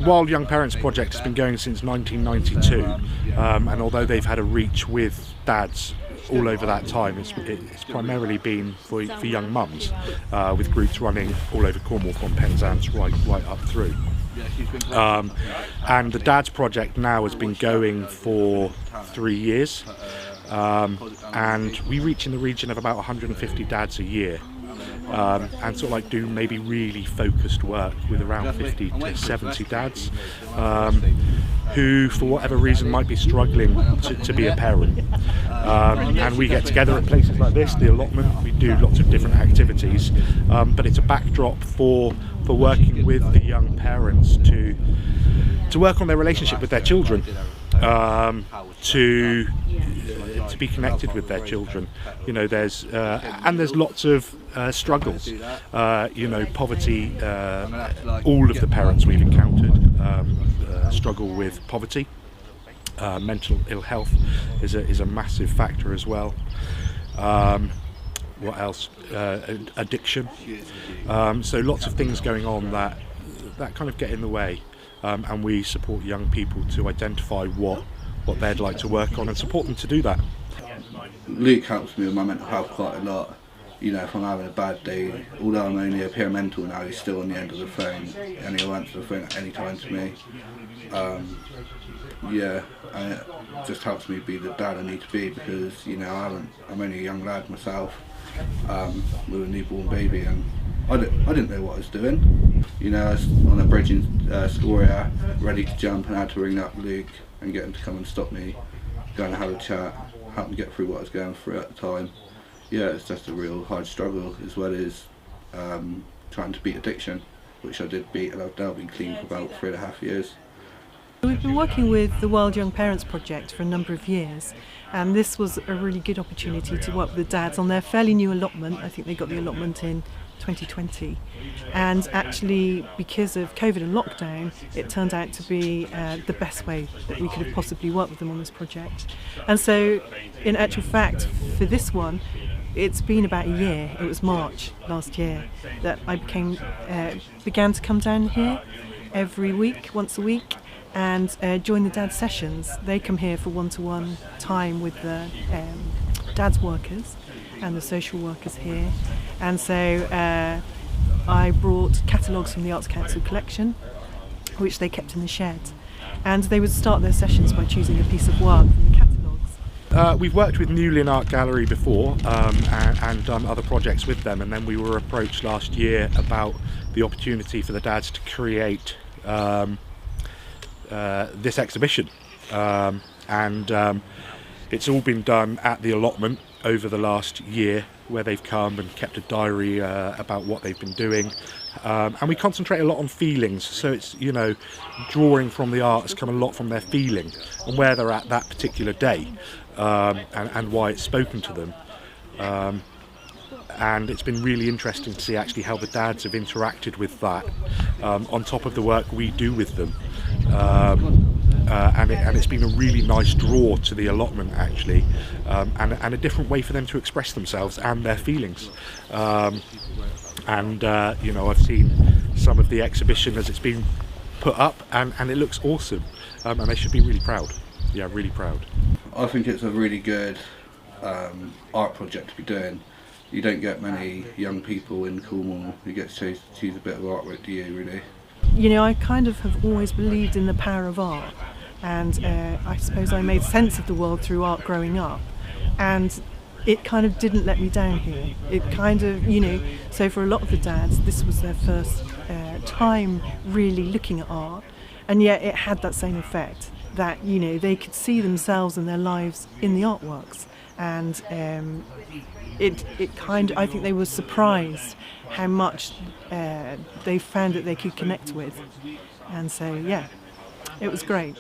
Wild Young Parents project has been going since 1992, and although they've had a reach with dads all over that time, it's primarily been for young mums, with groups running all over Cornwall from Penzance right up through. And the Dads project now has been going for 3 years, and we reach in the region of about 150 dads a year, and sort of like do maybe really focused work with around 50 to 70 dads who for whatever reason might be struggling to be a parent, and we get together at places like this, the allotment. We do lots of different activities, but it's a backdrop for working with the young parents to work on their relationship with their children, to be connected with their children. You know, there's lots of struggles. You know, poverty. All of the parents we've encountered struggle with poverty. Mental ill health is a massive factor as well. What else? Addiction. So lots of things going on that kind of get in the way, and we support young people to identify what they'd like to work on and support them to do that. Luke helps me with my mental health quite a lot. You know, if I'm having a bad day, although I'm only a peer mentor now, he's still on the end of the phone and he'll answer the phone at any time to me. Yeah, and it just helps me be the dad I need to be, because, you know, I'm only a young lad myself, with a newborn baby, and I didn't know what I was doing. You know, I was on a bridge in Scoria, ready to jump, and I had to ring up Luke and get him to come and stop me, go and have a chat, help me get through what I was going through at the time. Yeah, it's just a real hard struggle, as well as trying to beat addiction, which I did beat, and I've now been clean for about 3.5 years. We've been working with the Wild Young Parents project for a number of years, and this was a really good opportunity to work with the dads on their fairly new allotment. I think they got the allotment in 2020, and actually because of COVID and lockdown, it turned out to be the best way that we could have possibly worked with them on this project. And so in actual fact, for this one, it's been about a year. It was March last year that I began to come down here every week, once a week, and join the dad sessions. They come here for one-to-one time with the dad's workers and the social workers here. And so I brought catalogues from the Arts Council collection, which they kept in the shed. And they would start their sessions by choosing a piece of work from the catalogues. We've worked with Newlyn Art Gallery before, and done other projects with them, and then we were approached last year about the opportunity for the dads to create this exhibition, and it's all been done at the allotment over the last year, where they've come and kept a diary about what they've been doing, and we concentrate a lot on feelings. So it's, you know, drawing from the art has come a lot from their feeling and where they're at that particular day, and why it's spoken to them. And it's been really interesting to see actually how the dads have interacted with that, on top of the work we do with them, and it's been a really nice draw to the allotment actually, and a different way for them to express themselves and their feelings. You know, I've seen some of the exhibition as it's been put up, and it looks awesome, and they should be really proud. Yeah, really proud. I think it's a really good art project to be doing. You don't get many young people in Cornwall who get to choose a bit of artwork, do you, really? You know, I kind of have always believed in the power of art, and I suppose I made sense of the world through art growing up, and it kind of didn't let me down here. It kind of, you know, so for a lot of the dads, this was their first time really looking at art, and yet it had that same effect, that, you know, they could see themselves and their lives in the artworks, and it kind of, I think they were surprised how much they found that they could connect with, and so yeah, it was great.